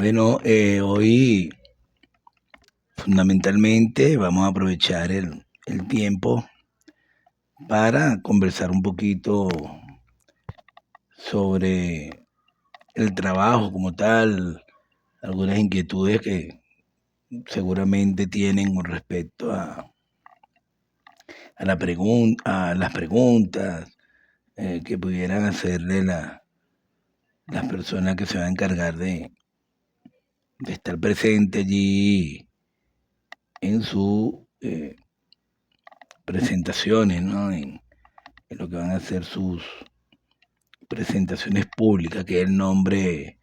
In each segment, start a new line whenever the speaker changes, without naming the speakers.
Bueno, hoy fundamentalmente vamos a aprovechar el tiempo para conversar un poquito sobre el trabajo como tal, algunas inquietudes que seguramente tienen con respecto a las preguntas que pudieran hacerle las personas que se van a encargar de estar presente allí en sus presentaciones, ¿no? En lo que van a ser sus presentaciones públicas, que es el nombre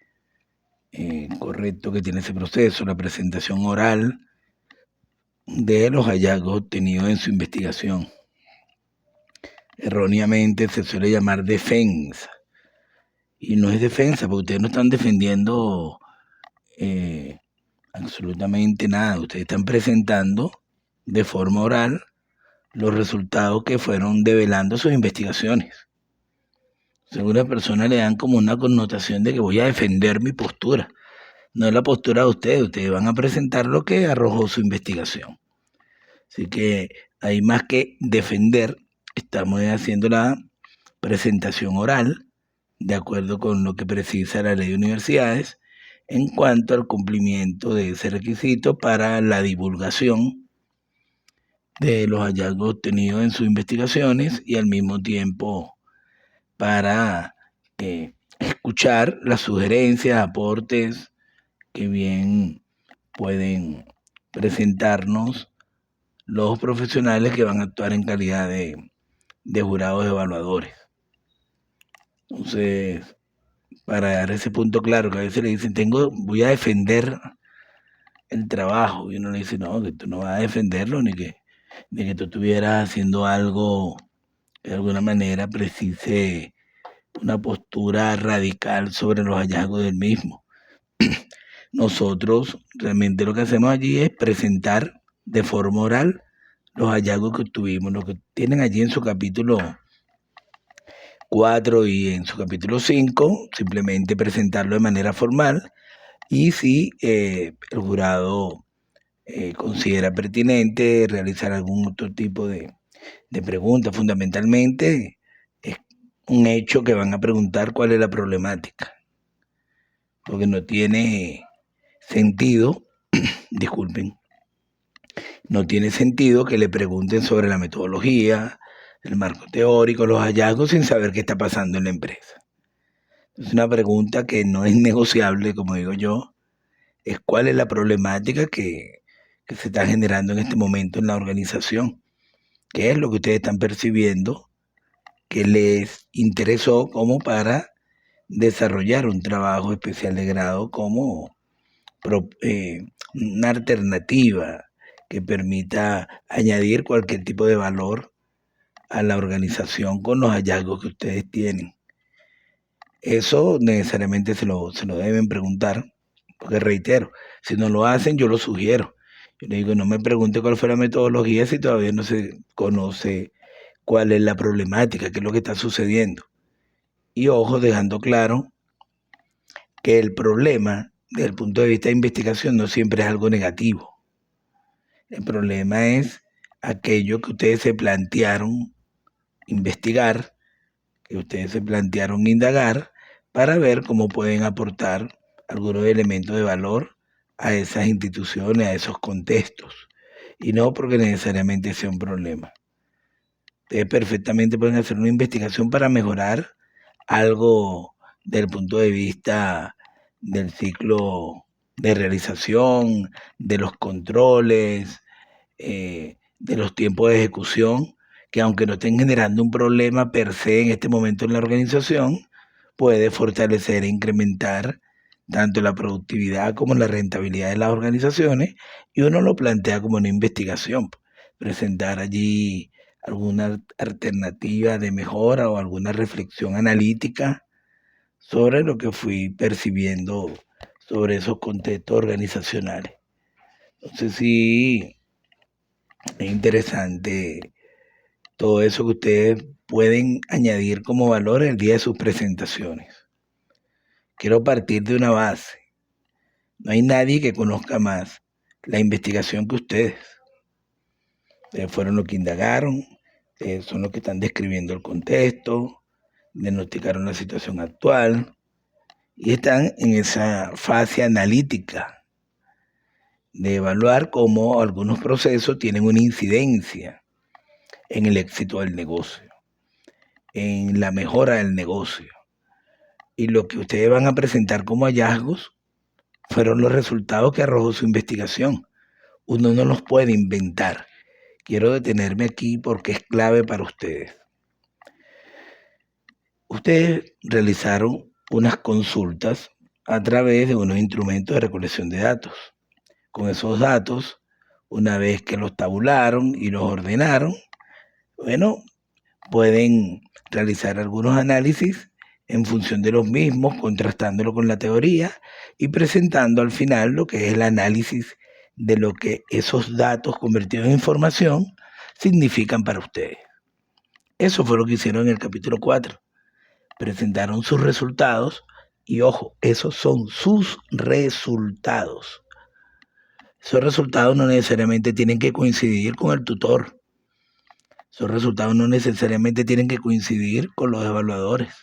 correcto que tiene ese proceso, la presentación oral de los hallazgos obtenidos en su investigación. Erróneamente se suele llamar defensa, y no es defensa, porque ustedes no están defendiendo eh, absolutamente nada, ustedes están presentando de forma oral los resultados que fueron develando sus investigaciones. Algunas personas le dan como una connotación de que voy a defender mi postura. No es la postura de ustedes van a presentar lo que arrojó su investigación. Así que hay más que defender, estamos haciendo la presentación oral, de acuerdo con lo que precisa la ley de universidades, en cuanto al cumplimiento de ese requisito para la divulgación de los hallazgos obtenidos en sus investigaciones y al mismo tiempo para escuchar las sugerencias, aportes que bien pueden presentarnos los profesionales que van a actuar en calidad de jurados evaluadores. Entonces, para dar ese punto claro, que a veces le dicen, voy a defender el trabajo, y uno le dice, no, que tú no vas a defenderlo, ni que tú estuvieras haciendo algo que de alguna manera precise una postura radical sobre los hallazgos del mismo. Nosotros realmente lo que hacemos allí es presentar de forma oral los hallazgos que obtuvimos, lo que tienen allí en su capítulo 4 y en su capítulo 5, simplemente presentarlo de manera formal y si el jurado considera pertinente realizar algún otro tipo de pregunta, fundamentalmente es un hecho que van a preguntar cuál es la problemática, porque no tiene sentido, disculpen, no tiene sentido que le pregunten sobre la metodología, el marco teórico, los hallazgos sin saber qué está pasando en la empresa. Es una pregunta que no es negociable, como digo yo, es cuál es la problemática que se está generando en este momento en la organización, qué es lo que ustedes están percibiendo que les interesó como para desarrollar un trabajo especial de grado como una alternativa que permita añadir cualquier tipo de valor a la organización con los hallazgos que ustedes tienen. Eso necesariamente se lo deben preguntar, porque reitero, si no lo hacen, yo lo sugiero. Yo le digo, no me pregunte cuál fue la metodología si todavía no se conoce cuál es la problemática, qué es lo que está sucediendo. Y ojo, dejando claro que el problema, desde el punto de vista de investigación, no siempre es algo negativo. El problema es aquello que ustedes se plantearon investigar, que ustedes se plantearon indagar, para ver cómo pueden aportar algunos elementos de valor a esas instituciones, a esos contextos, y no porque necesariamente sea un problema. Ustedes perfectamente pueden hacer una investigación para mejorar algo del punto de vista del ciclo de realización, de los controles, de los tiempos de ejecución, que aunque no estén generando un problema per se en este momento en la organización, puede fortalecer e incrementar tanto la productividad como la rentabilidad de las organizaciones, y uno lo plantea como una investigación, presentar allí alguna alternativa de mejora o alguna reflexión analítica sobre lo que fui percibiendo sobre esos contextos organizacionales. Entonces sí, es interesante todo eso que ustedes pueden añadir como valor el día de sus presentaciones. Quiero partir de una base. No hay nadie que conozca más la investigación que ustedes. Ustedes fueron los que indagaron, son los que están describiendo el contexto, diagnosticaron la situación actual y están en esa fase analítica de evaluar cómo algunos procesos tienen una incidencia en el éxito del negocio, en la mejora del negocio. Y lo que ustedes van a presentar como hallazgos fueron los resultados que arrojó su investigación. Uno no los puede inventar. Quiero detenerme aquí porque es clave para ustedes. Ustedes realizaron unas consultas a través de unos instrumentos de recolección de datos. Con esos datos, una vez que los tabularon y los ordenaron, bueno, pueden realizar algunos análisis en función de los mismos, contrastándolo con la teoría y presentando al final lo que es el análisis de lo que esos datos convertidos en información significan para ustedes. Eso fue lo que hicieron en el capítulo 4. Presentaron sus resultados y ojo, esos son sus resultados. Esos resultados no necesariamente tienen que coincidir con el tutor. Esos resultados no necesariamente tienen que coincidir con los evaluadores.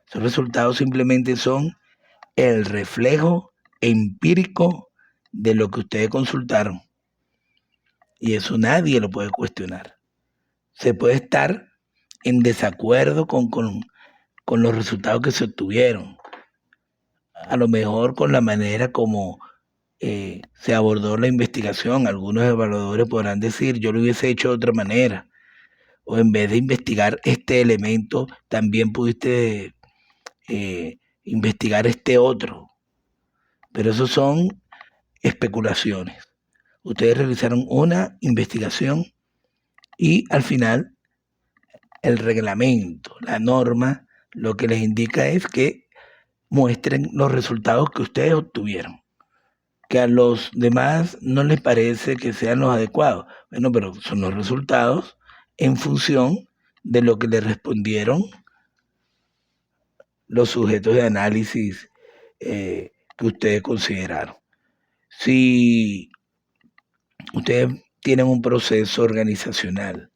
Esos resultados simplemente son el reflejo empírico de lo que ustedes consultaron. Y eso nadie lo puede cuestionar. Se puede estar en desacuerdo con los resultados que se obtuvieron. A lo mejor con la manera como se abordó la investigación. Algunos evaluadores podrán decir, yo lo hubiese hecho de otra manera. O en vez de investigar este elemento, también pudiste investigar este otro. Pero eso son especulaciones. Ustedes realizaron una investigación y al final el reglamento, la norma, lo que les indica es que muestren los resultados que ustedes obtuvieron. Que a los demás no les parece que sean los adecuados. Bueno, pero son los resultados en función de lo que le respondieron los sujetos de análisis que ustedes consideraron. Si ustedes tienen un proceso organizacional,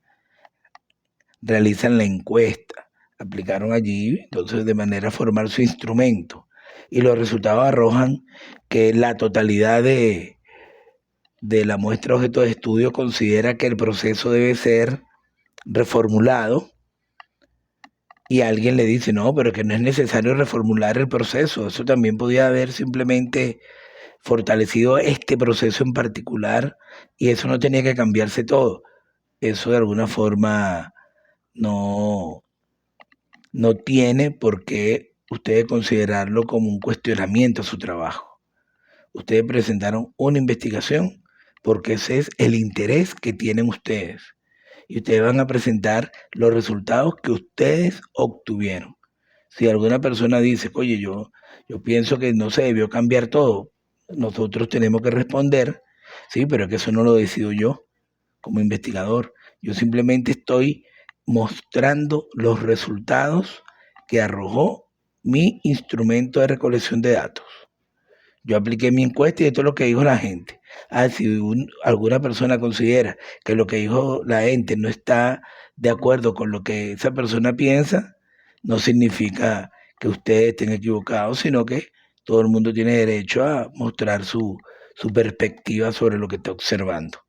realizan la encuesta, aplicaron allí, entonces de manera formal su instrumento, y los resultados arrojan que la totalidad de la muestra objeto de estudio considera que el proceso debe ser reformulado, y alguien le dice, no, pero que no es necesario reformular el proceso, eso también podía haber simplemente fortalecido este proceso en particular y eso no tenía que cambiarse todo. Eso de alguna forma no tiene por qué ustedes considerarlo como un cuestionamiento a su trabajo. Ustedes presentaron una investigación porque ese es el interés que tienen ustedes. Y ustedes van a presentar los resultados que ustedes obtuvieron. Si alguna persona dice, oye, yo pienso que no se debió cambiar todo, nosotros tenemos que responder, sí, pero es que eso no lo decido yo como investigador. Yo simplemente estoy mostrando los resultados que arrojó mi instrumento de recolección de datos. Yo apliqué mi encuesta y esto es lo que dijo la gente. Si alguna persona considera que lo que dijo la gente no está de acuerdo con lo que esa persona piensa, no significa que ustedes estén equivocados, sino que todo el mundo tiene derecho a mostrar su perspectiva sobre lo que está observando.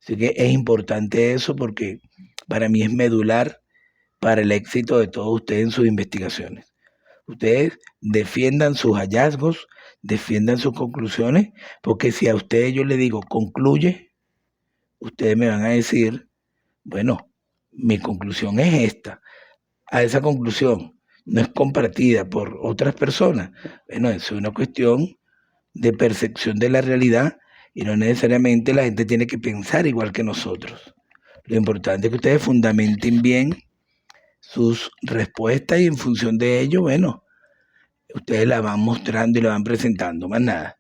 Así que es importante eso porque para mí es medular para el éxito de todos ustedes en sus investigaciones. Ustedes defiendan sus hallazgos, defiendan sus conclusiones, porque si a ustedes yo les digo concluye, ustedes me van a decir, bueno, mi conclusión es esta. A esa conclusión no es compartida por otras personas. Bueno, eso es una cuestión de percepción de la realidad y no necesariamente la gente tiene que pensar igual que nosotros. Lo importante es que ustedes fundamenten bien sus respuestas y en función de ello, bueno, ustedes la van mostrando y la van presentando, más nada,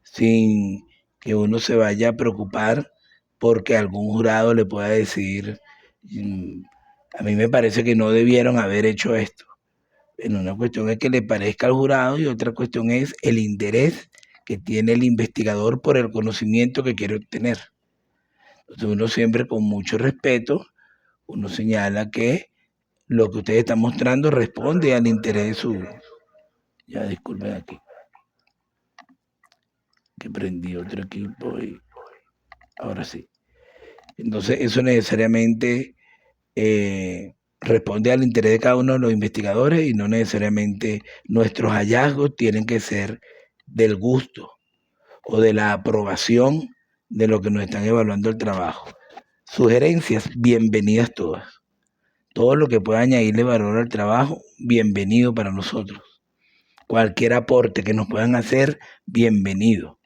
sin que uno se vaya a preocupar porque algún jurado le pueda decir, a mí me parece que no debieron haber hecho esto. Bueno, una cuestión es que le parezca al jurado y otra cuestión es el interés que tiene el investigador por el conocimiento que quiere obtener. Entonces uno siempre con mucho respeto, uno señala que lo que usted está mostrando responde al interés de su... Ya disculpen aquí, que prendí otro equipo y ahora sí. Entonces eso necesariamente responde al interés de cada uno de los investigadores y no necesariamente nuestros hallazgos tienen que ser del gusto o de la aprobación de lo que nos están evaluando el trabajo. Sugerencias, bienvenidas todas. Todo lo que pueda añadirle valor al trabajo, bienvenido para nosotros. Cualquier aporte que nos puedan hacer, bienvenido.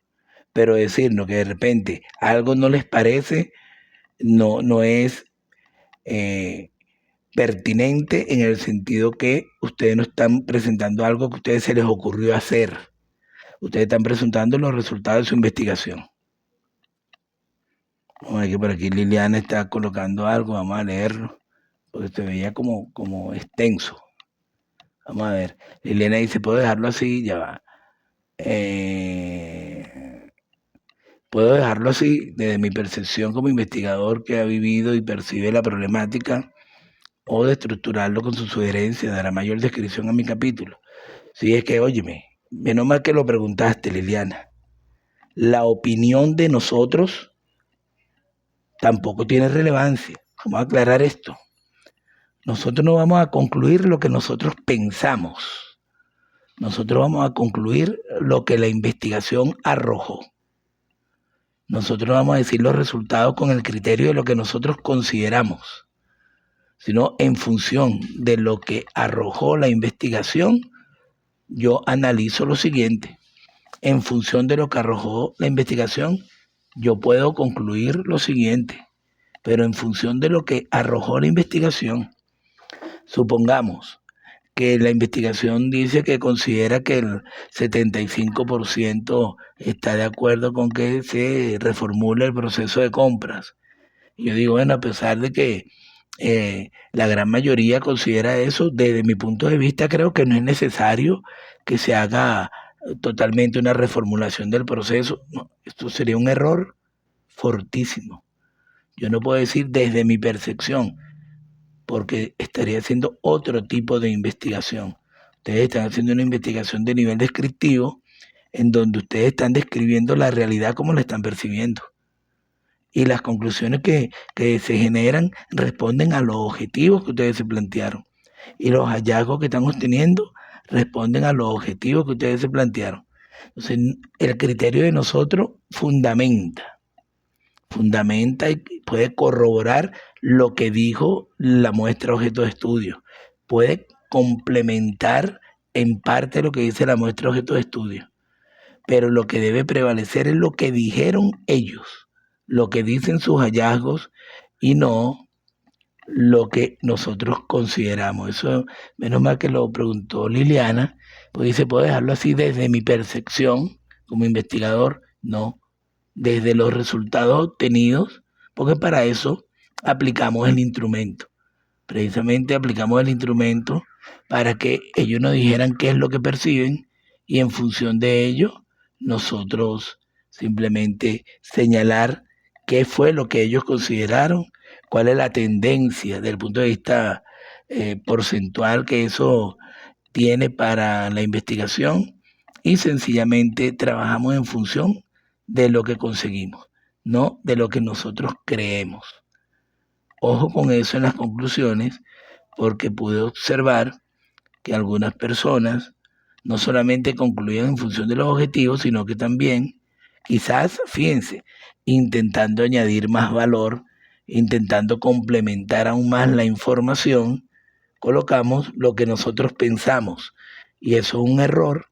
Pero decirnos que de repente algo no les parece, no es pertinente en el sentido que ustedes no están presentando algo que a ustedes se les ocurrió hacer. Ustedes están presentando los resultados de su investigación. Vamos a ver que por aquí Liliana está colocando algo, vamos a leerlo, porque se veía como extenso. Vamos a ver, Liliana dice, ¿puedo dejarlo así? Ya va. Puedo dejarlo así, desde mi percepción como investigador que ha vivido y percibe la problemática, o de estructurarlo con su sugerencia, dará mayor descripción a mi capítulo. Sí, es que, óyeme, menos mal que lo preguntaste, Liliana. La opinión de nosotros tampoco tiene relevancia. Vamos a aclarar esto. Nosotros no vamos a concluir lo que nosotros pensamos. Nosotros vamos a concluir lo que la investigación arrojó. Nosotros vamos a decir los resultados con el criterio de lo que nosotros consideramos, sino en función de lo que arrojó la investigación, yo analizo lo siguiente. En función de lo que arrojó la investigación, yo puedo concluir lo siguiente, pero en función de lo que arrojó la investigación, supongamos que la investigación dice que considera que el 75% está de acuerdo con que se reformule el proceso de compras. Yo digo, bueno, a pesar de que la gran mayoría considera eso, desde mi punto de vista creo que no es necesario que se haga totalmente una reformulación del proceso. No, esto sería un error fortísimo. Yo no puedo decir desde mi percepción, porque estaría haciendo otro tipo de investigación. Ustedes están haciendo una investigación de nivel descriptivo en donde ustedes están describiendo la realidad como la están percibiendo. Y las conclusiones que se generan responden a los objetivos que ustedes se plantearon. Y los hallazgos que están obteniendo responden a los objetivos que ustedes se plantearon. Entonces, el criterio de nosotros fundamenta y puede corroborar lo que dijo la muestra objeto de estudio. Puede complementar en parte lo que dice la muestra objeto de estudio. Pero lo que debe prevalecer es lo que dijeron ellos, lo que dicen sus hallazgos y no lo que nosotros consideramos. Eso, menos mal que lo preguntó Liliana, pues dice, ¿puedo dejarlo así desde mi percepción como investigador? No, desde los resultados obtenidos, porque para eso aplicamos el instrumento. Precisamente aplicamos el instrumento para que ellos nos dijeran qué es lo que perciben y en función de ello nosotros simplemente señalar qué fue lo que ellos consideraron, cuál es la tendencia desde el punto de vista porcentual que eso tiene para la investigación y sencillamente trabajamos en función de lo que conseguimos, no de lo que nosotros creemos. Ojo con eso en las conclusiones, porque pude observar que algunas personas no solamente concluyen en función de los objetivos, sino que también, quizás, fíjense, intentando añadir más valor, intentando complementar aún más la información, colocamos lo que nosotros pensamos. Y eso es un error,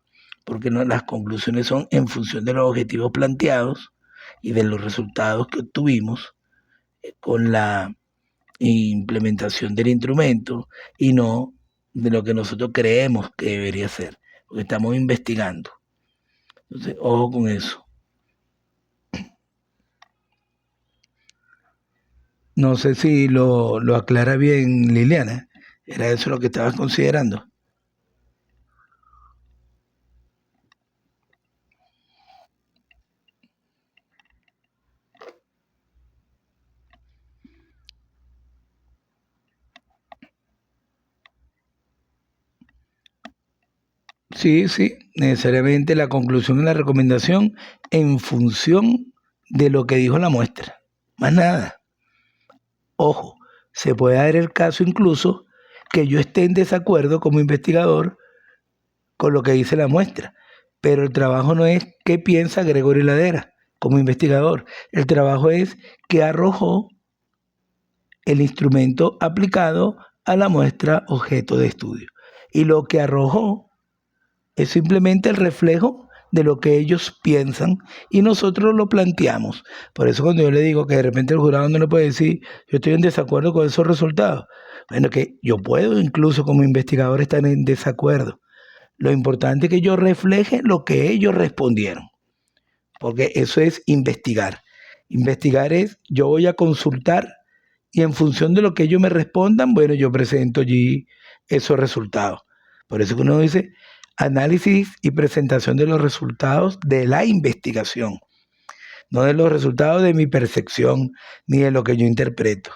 porque las conclusiones son en función de los objetivos planteados y de los resultados que obtuvimos con la implementación del instrumento y no de lo que nosotros creemos que debería ser, porque estamos investigando. Entonces, ojo con eso. No sé si lo aclara bien Liliana. ¿Era eso lo que estabas considerando? Sí, sí, necesariamente la conclusión y la recomendación en función de lo que dijo la muestra. Más nada. Ojo, se puede dar el caso incluso que yo esté en desacuerdo como investigador con lo que dice la muestra, pero el trabajo no es qué piensa Gregorio Ladera como investigador, el trabajo es qué arrojó el instrumento aplicado a la muestra objeto de estudio. Y lo que arrojó es simplemente el reflejo de lo que ellos piensan y nosotros lo planteamos. Por eso cuando yo le digo que de repente el jurado no le puede decir, yo estoy en desacuerdo con esos resultados, bueno, que yo puedo incluso como investigador estar en desacuerdo. Lo importante es que yo refleje lo que ellos respondieron, porque eso es investigar. Investigar es, yo voy a consultar y en función de lo que ellos me respondan, bueno, yo presento allí esos resultados. Por eso que uno dice análisis y presentación de los resultados de la investigación, no de los resultados de mi percepción ni de lo que yo interpreto,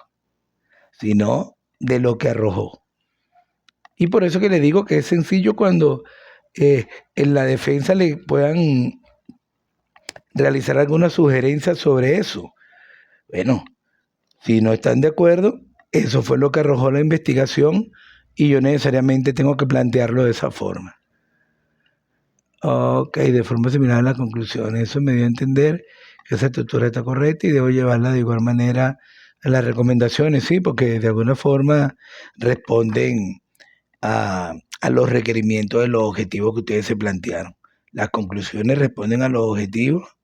sino de lo que arrojó. Y por eso que le digo que es sencillo cuando en la defensa le puedan realizar alguna sugerencia sobre eso. Bueno, si no están de acuerdo, eso fue lo que arrojó la investigación y yo necesariamente tengo que plantearlo de esa forma. Ok, de forma similar a la conclusión. Eso me dio a entender que esa estructura está correcta y debo llevarla de igual manera a las recomendaciones, sí, porque de alguna forma responden a los requerimientos de los objetivos que ustedes se plantearon. Las conclusiones responden a los objetivos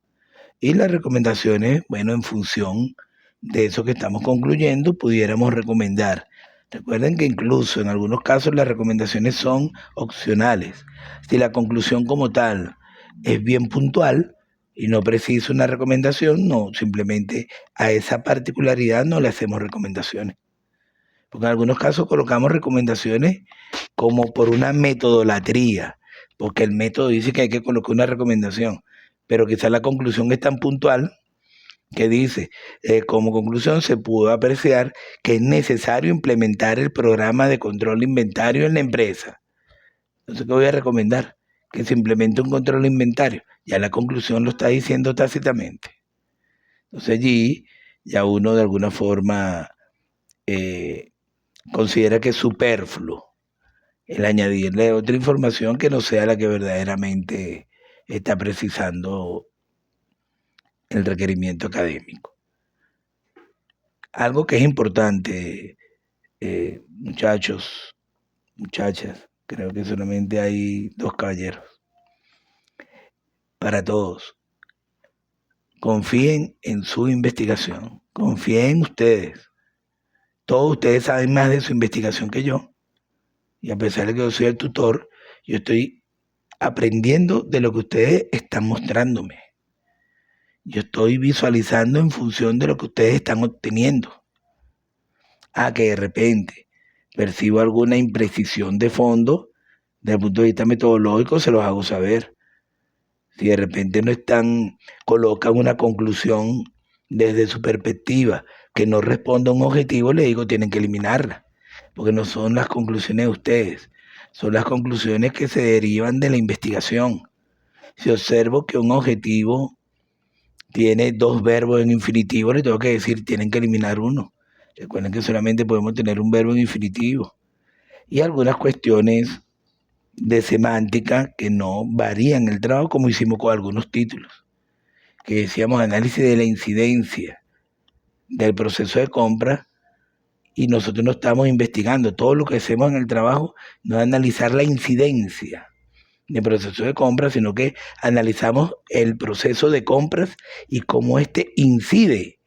y las recomendaciones, bueno, en función de eso que estamos concluyendo, pudiéramos recomendar. Recuerden que incluso en algunos casos las recomendaciones son opcionales. Si la conclusión como tal es bien puntual y no precisa una recomendación, no, simplemente a esa particularidad no le hacemos recomendaciones. Porque en algunos casos colocamos recomendaciones como por una metodolatría, porque el método dice que hay que colocar una recomendación, pero quizás la conclusión es tan puntual que dice, como conclusión se pudo apreciar que es necesario implementar el programa de control de inventario en la empresa. Entonces, ¿qué voy a recomendar? Que se implemente un control de inventario. Ya la conclusión lo está diciendo tácitamente. Entonces allí ya uno de alguna forma considera que es superfluo el añadirle otra información que no sea la que verdaderamente está precisando el requerimiento académico. Algo que es importante, muchachos, muchachas, creo que solamente hay 2 caballeros. Para todos, confíen en su investigación, confíen en ustedes. Todos ustedes saben más de su investigación que yo. Y a pesar de que yo soy el tutor, yo estoy aprendiendo de lo que ustedes están mostrándome. Yo estoy visualizando en función de lo que ustedes están obteniendo. Que de repente percibo alguna imprecisión de fondo, desde el punto de vista metodológico, se los hago saber. Si de repente colocan una conclusión desde su perspectiva que no responde a un objetivo, le digo, tienen que eliminarla, porque no son las conclusiones de ustedes, son las conclusiones que se derivan de la investigación. Si observo que un objetivo tiene 2 verbos en infinitivo, le tengo que decir, tienen que eliminar uno. Recuerden que solamente podemos tener un verbo en infinitivo. Y algunas cuestiones de semántica que no varían el trabajo, como hicimos con algunos títulos, que decíamos análisis de la incidencia del proceso de compra, y nosotros no estamos investigando. Todo lo que hacemos en el trabajo no es analizar la incidencia del proceso de compra, sino que analizamos el proceso de compras y cómo éste incide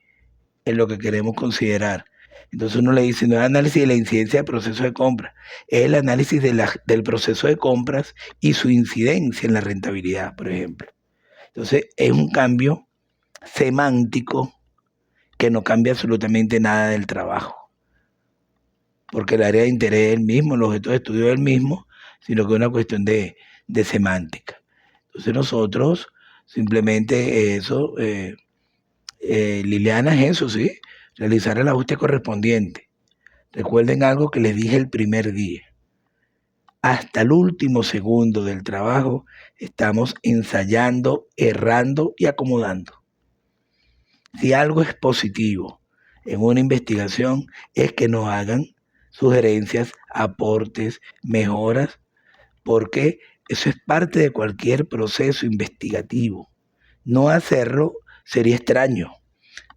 en lo que queremos considerar. Entonces uno le dice, no es análisis de la incidencia del proceso de compra, es el análisis del proceso de compras y su incidencia en la rentabilidad, por ejemplo. Entonces es un cambio semántico que no cambia absolutamente nada del trabajo, porque el área de interés es el mismo, el objeto de estudio es el mismo, sino que es una cuestión de semántica. Entonces nosotros simplemente eso, Liliana, es eso, ¿sí? Realizar el ajuste correspondiente. Recuerden algo que les dije el primer día. hasta el último segundo del trabajo estamos ensayando, errando y acomodando. Si algo es positivo en una investigación es que nos hagan sugerencias, aportes, mejoras, porque eso es parte de cualquier proceso investigativo. No hacerlo sería extraño.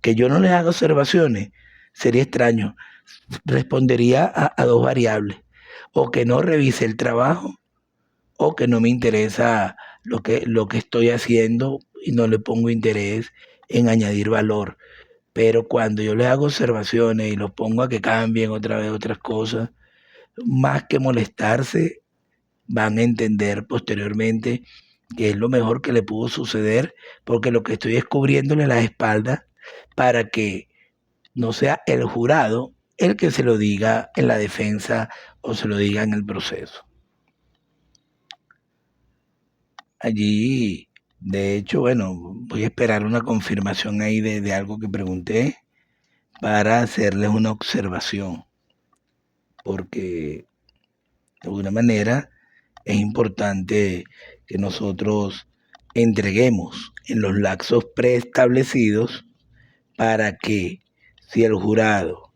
Que yo no les haga observaciones sería extraño. Respondería a dos variables. O que no revise el trabajo o que no me interesa lo que estoy haciendo y no le pongo interés en añadir valor. Pero cuando yo les hago observaciones y los pongo a que cambien otra vez otras cosas, más que molestarse, van a entender posteriormente que es lo mejor que le pudo suceder, porque lo que estoy descubriéndole las espaldas para que no sea el jurado el que se lo diga en la defensa o se lo diga en el proceso. Allí, de hecho, bueno, voy a esperar una confirmación ahí de algo que pregunté para hacerles una observación, porque de alguna manera es importante que nosotros entreguemos en los lapsos preestablecidos para que si el jurado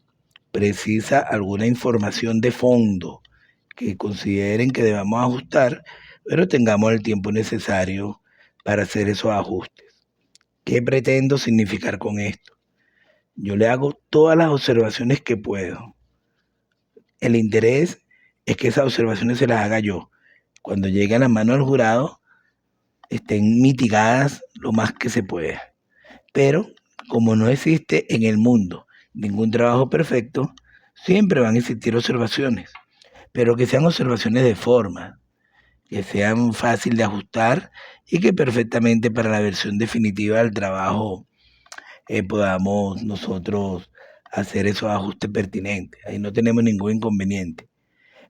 precisa alguna información de fondo que consideren que debamos ajustar, pero tengamos el tiempo necesario para hacer esos ajustes. ¿Qué pretendo significar con esto? Yo le hago todas las observaciones que puedo. El interés es que esas observaciones se las haga yo. Cuando llegue a la mano del jurado, estén mitigadas lo más que se pueda. Pero como no existe en el mundo ningún trabajo perfecto, siempre van a existir observaciones, pero que sean observaciones de forma, que sean fácil de ajustar y que perfectamente para la versión definitiva del trabajo podamos nosotros hacer esos ajustes pertinentes. Ahí no tenemos ningún inconveniente,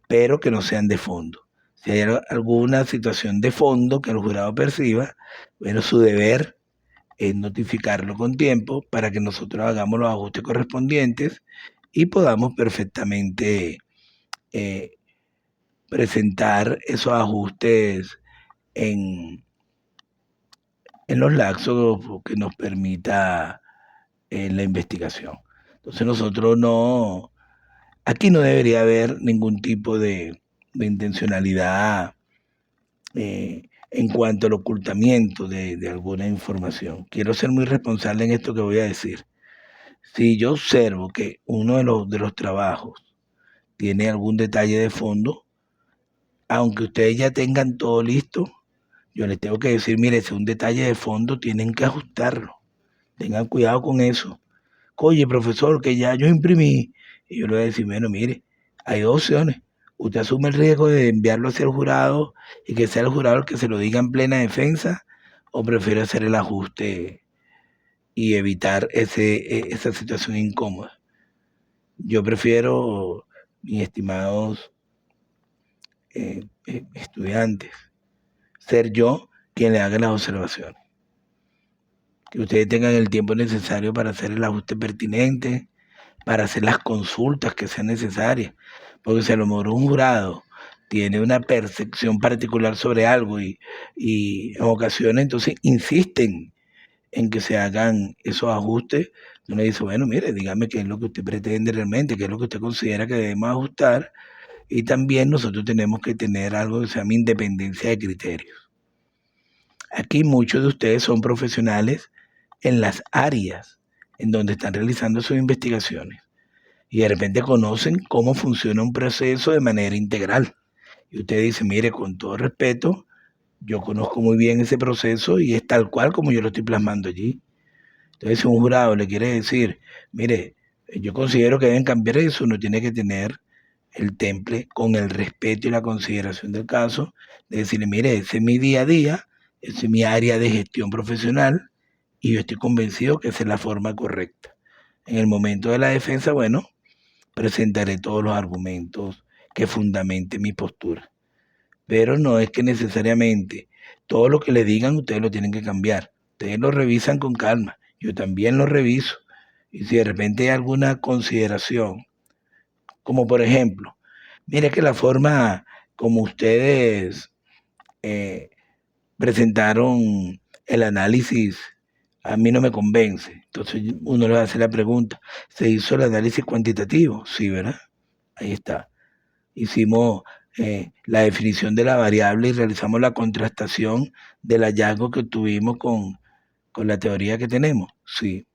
pero que no sean de fondo. Si hay alguna situación de fondo que el jurado perciba, bueno, su deber es notificarlo con tiempo para que nosotros hagamos los ajustes correspondientes y podamos perfectamente eh, presentar esos ajustes en, en los lapsos que nos permita la investigación. Entonces nosotros no, aquí no debería haber ningún tipo de intencionalidad en cuanto al ocultamiento de alguna información. Quiero ser muy responsable en esto que voy a decir. Si yo observo que uno de los trabajos tiene algún detalle de fondo, aunque ustedes ya tengan todo listo, yo les tengo que decir, mire, si es un detalle de fondo, tienen que ajustarlo. Tengan cuidado con eso. Oye, profesor, que ya yo imprimí. Y yo le voy a decir, bueno, mire, hay dos opciones. Usted asume el riesgo de enviarlo hacia el jurado y que sea el jurado el que se lo diga en plena defensa, o prefiere hacer el ajuste y evitar esa situación incómoda. Yo prefiero, mis estimados estudiantes, ser yo quien le haga las observaciones. Que ustedes tengan el tiempo necesario para hacer el ajuste pertinente, para hacer las consultas que sean necesarias. Porque si a lo mejor un jurado tiene una percepción particular sobre algo y en ocasiones entonces insisten en que se hagan esos ajustes, uno dice, bueno, mire, dígame qué es lo que usted pretende realmente, qué es lo que usted considera que debemos ajustar, y también nosotros tenemos que tener algo que se llama independencia de criterios. Aquí muchos de ustedes son profesionales en las áreas en donde están realizando sus investigaciones y de repente conocen cómo funciona un proceso de manera integral. Y usted dice, mire, con todo respeto, yo conozco muy bien ese proceso y es tal cual como yo lo estoy plasmando allí. Entonces, si un jurado le quiere decir, mire, yo considero que deben cambiar eso, uno tiene que tener el temple con el respeto y la consideración del caso, de decirle, mire, ese es mi día a día, esa es mi área de gestión profesional y yo estoy convencido que esa es la forma correcta. En el momento de la defensa, bueno, presentaré todos los argumentos que fundamenten mi postura. Pero no es que necesariamente todo lo que le digan ustedes lo tienen que cambiar. Ustedes lo revisan con calma. Yo también lo reviso. Y si de repente hay alguna consideración, como por ejemplo, mire que la forma como ustedes presentaron el análisis, a mí no me convence. Entonces uno le hace la pregunta, ¿se hizo el análisis cuantitativo? Sí, ¿verdad? Ahí está. Hicimos la definición de la variable y realizamos la contrastación del hallazgo que tuvimos con la teoría que tenemos. Sí.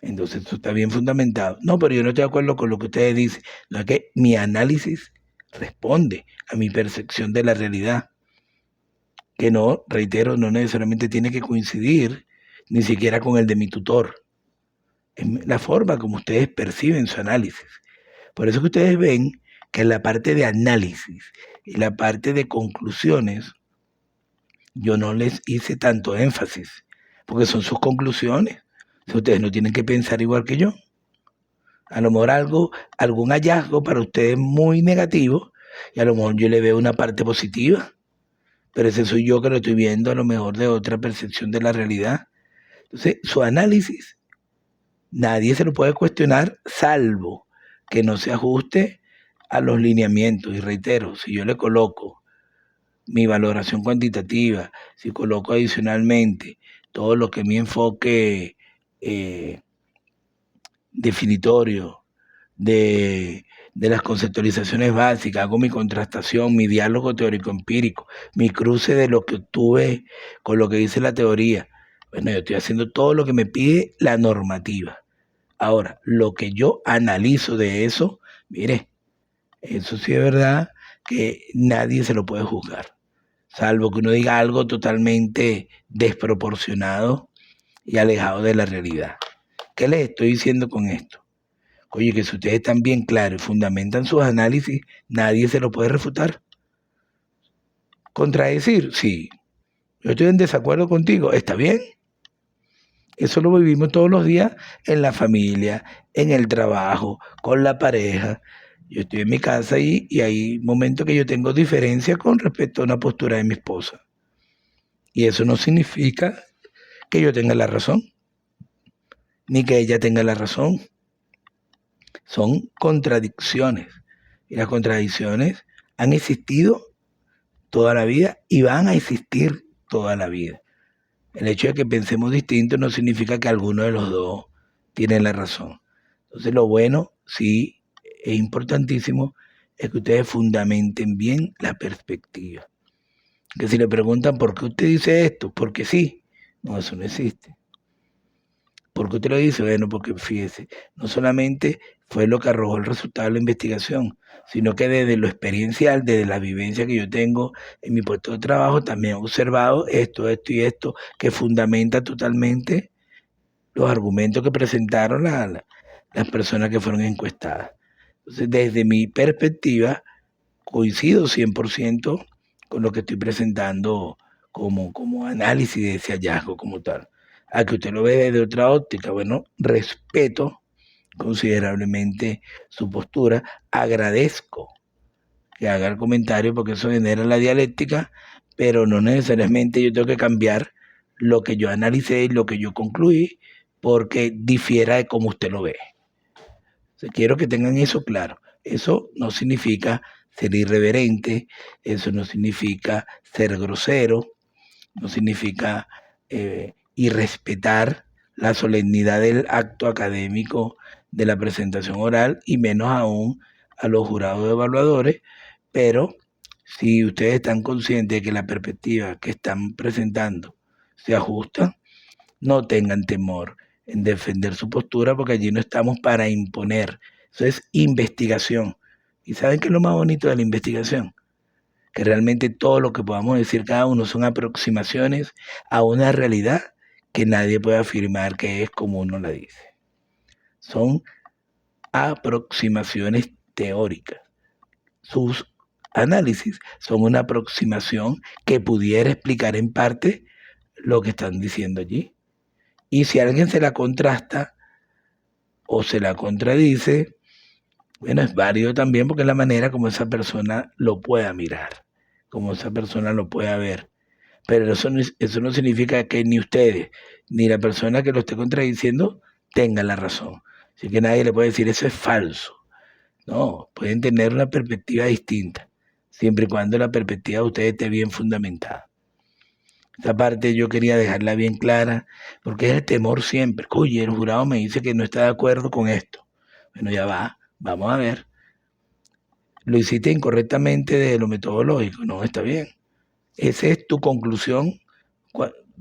Entonces esto está bien fundamentado. No, pero yo no estoy de acuerdo con lo que ustedes dicen. No, es que mi análisis responde a mi percepción de la realidad, que no, reitero, no necesariamente tiene que coincidir ni siquiera con el de mi tutor. Es la forma como ustedes perciben su análisis. Por eso que ustedes ven que en la parte de análisis y la parte de conclusiones, yo no les hice tanto énfasis, porque son sus conclusiones. Ustedes no tienen que pensar igual que yo. A lo mejor algún hallazgo para ustedes muy negativo y a lo mejor yo le veo una parte positiva, pero ese soy yo que lo estoy viendo a lo mejor de otra percepción de la realidad. Entonces, su análisis, nadie se lo puede cuestionar salvo que no se ajuste a los lineamientos. Y reitero, si yo le coloco mi valoración cuantitativa, si coloco adicionalmente todo lo que mi enfoque definitorio de las conceptualizaciones básicas, hago mi contrastación, mi diálogo teórico-empírico, mi cruce de lo que obtuve con lo que dice la teoría. Bueno, yo estoy haciendo todo lo que me pide la normativa. Ahora, lo que yo analizo de eso, mire, eso sí es verdad que nadie se lo puede juzgar, salvo que uno diga algo totalmente desproporcionado y alejado de la realidad. ¿Qué les estoy diciendo con esto? Oye, que si ustedes están bien claros y fundamentan sus análisis, nadie se lo puede refutar. ¿Contradecir? Sí. Yo estoy en desacuerdo contigo. ¿Está bien? Eso lo vivimos todos los días en la familia, en el trabajo, con la pareja. Yo estoy en mi casa y hay momentos que yo tengo diferencia con respecto a una postura de mi esposa. Y eso no significa que yo tenga la razón, ni que ella tenga la razón. Son contradicciones. Y las contradicciones han existido toda la vida y van a existir toda la vida. El hecho de que pensemos distinto no significa que alguno de los dos tiene la razón. Entonces lo bueno, sí, es importantísimo, es que ustedes fundamenten bien la perspectiva. Que si le preguntan por qué usted dice esto, porque sí, no, eso no existe. ¿Por qué usted lo dice? Bueno, porque fíjese, no solamente fue lo que arrojó el resultado de la investigación, sino que desde lo experiencial, desde la vivencia que yo tengo en mi puesto de trabajo, también he observado esto y esto, que fundamenta totalmente los argumentos que presentaron las personas que fueron encuestadas. Entonces, desde mi perspectiva, coincido 100% con lo que estoy presentando como análisis de ese hallazgo como tal. A que usted lo ve desde otra óptica, bueno, respeto considerablemente su postura, agradezco que haga el comentario porque eso genera la dialéctica, pero no necesariamente yo tengo que cambiar lo que yo analicé y lo que yo concluí porque difiera de cómo usted lo ve. Entonces, quiero que tengan eso claro. Eso no significa ser irreverente, eso no significa ser grosero, no significa irrespetar la solemnidad del acto académico de la presentación oral y menos aún a los jurados evaluadores, pero si ustedes están conscientes de que la perspectiva que están presentando se ajusta, no tengan temor en defender su postura porque allí no estamos para imponer. Eso es investigación. ¿Y saben qué es lo más bonito de la investigación? Que realmente todo lo que podamos decir cada uno son aproximaciones a una realidad que nadie puede afirmar que es como uno la dice. Son aproximaciones teóricas. Sus análisis son una aproximación que pudiera explicar en parte lo que están diciendo allí. Y si alguien se la contrasta o se la contradice, bueno, es válido también porque es la manera como esa persona lo pueda mirar, como esa persona lo pueda ver. Pero eso no significa que ni ustedes, ni la persona que lo esté contradiciendo tenga la razón. Así que nadie le puede decir eso es falso. No, pueden tener una perspectiva distinta. siempre y cuando la perspectiva de ustedes esté bien fundamentada. Esta parte yo quería dejarla bien clara, porque es el temor siempre. Oye, el jurado me dice que no está de acuerdo con esto. Bueno, ya va, vamos a ver. Lo hiciste incorrectamente de lo metodológico, no, está bien. Esa es tu conclusión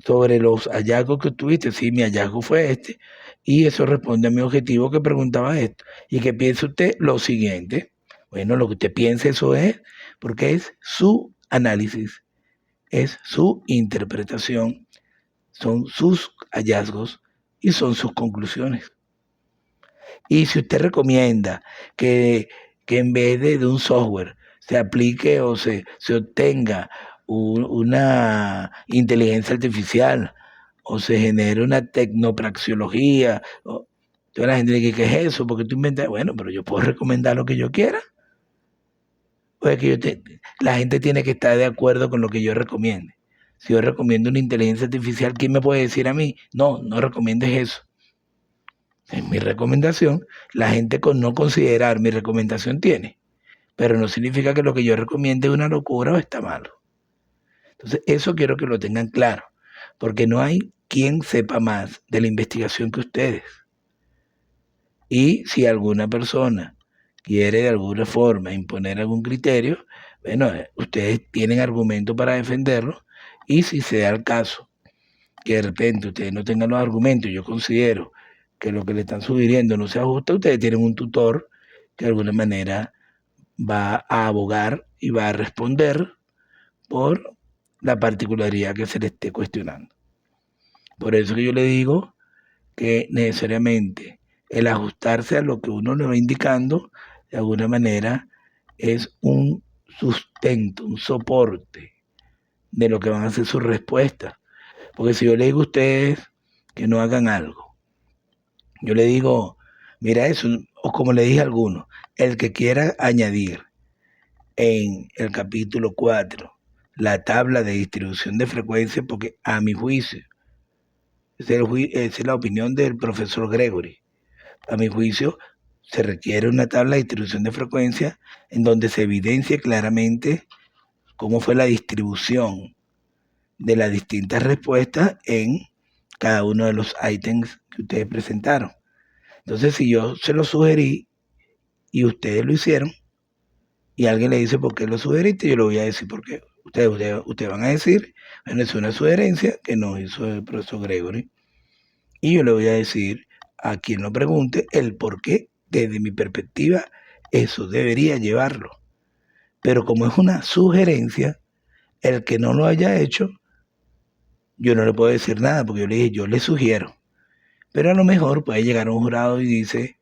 sobre los hallazgos que tuviste. Sí, mi hallazgo fue este, y eso responde a mi objetivo que preguntaba esto. ¿Y que piensa usted? Lo siguiente. Bueno, lo que usted piensa eso es, porque es su análisis, es su interpretación, son sus hallazgos y son sus conclusiones. Y si usted recomienda que en vez de un software se aplique o se obtenga una inteligencia artificial o se genere una tecnopraxiología, toda la gente dice, ¿qué es eso? Porque tú inventas, bueno, pero yo puedo recomendar lo que yo quiera. O es que la gente tiene que estar de acuerdo con lo que yo recomiende. Si yo recomiendo una inteligencia artificial, ¿quién me puede decir a mí? No, no recomiendes eso. En mi recomendación, la gente con no considerar mi recomendación tiene, pero no significa que lo que yo recomiende es una locura o está malo. Entonces, eso quiero que lo tengan claro, porque no hay quien sepa más de la investigación que ustedes. Y si alguna persona quiere de alguna forma imponer algún criterio, bueno, ustedes tienen argumento para defenderlo, y si se da el caso que de repente ustedes no tengan los argumentos, yo considero que lo que le están sugiriendo no se ajusta, ustedes tienen un tutor que de alguna manera va a abogar y va a responder por la particularidad que se le esté cuestionando. Por eso que yo le digo que necesariamente el ajustarse a lo que uno le va indicando, de alguna manera, es un sustento, un soporte de lo que van a ser sus respuestas. Porque si yo le digo a ustedes que no hagan algo, yo le digo, mira eso, o como le dije a algunos, el que quiera añadir en el capítulo 4 la tabla de distribución de frecuencia, porque a mi juicio, esa es la opinión del profesor Gregory, a mi juicio se requiere una tabla de distribución de frecuencia en donde se evidencie claramente cómo fue la distribución de las distintas respuestas en cada uno de los ítems que ustedes presentaron. Entonces, si yo se lo sugerí y ustedes lo hicieron, y alguien le dice por qué lo sugeriste, yo le voy a decir por qué. Ustedes van a decir, bueno, es una sugerencia que nos hizo el profesor Gregory, y yo le voy a decir a quien lo pregunte el por qué, desde mi perspectiva, eso debería llevarlo. Pero como es una sugerencia, el que no lo haya hecho, yo no le puedo decir nada, porque yo le dije, yo le sugiero. Pero a lo mejor puede llegar un jurado y dice,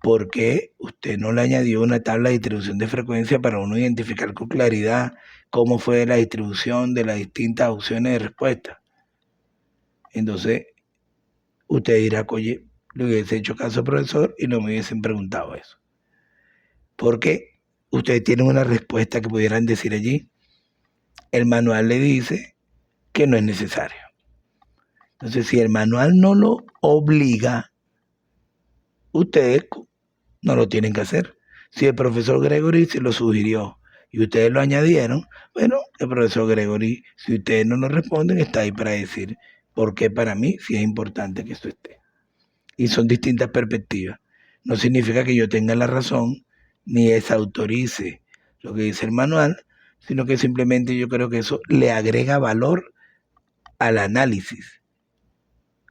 ¿por qué usted no le añadió una tabla de distribución de frecuencia para uno identificar con claridad cómo fue la distribución de las distintas opciones de respuesta? Entonces, usted dirá, oye, le hubiese hecho caso al profesor y no me hubiesen preguntado eso. Porque ustedes tienen una respuesta que pudieran decir allí. El manual le dice que no es necesario. Entonces, si el manual no lo obliga, ustedes no lo tienen que hacer. Si el profesor Gregory se lo sugirió y ustedes lo añadieron, bueno, el profesor Gregory, si ustedes no nos responden, está ahí para decir por qué para mí sí es importante que esto esté. Y son distintas perspectivas. No significa que yo tenga la razón ni desautorice lo que dice el manual, sino que simplemente yo creo que eso le agrega valor al análisis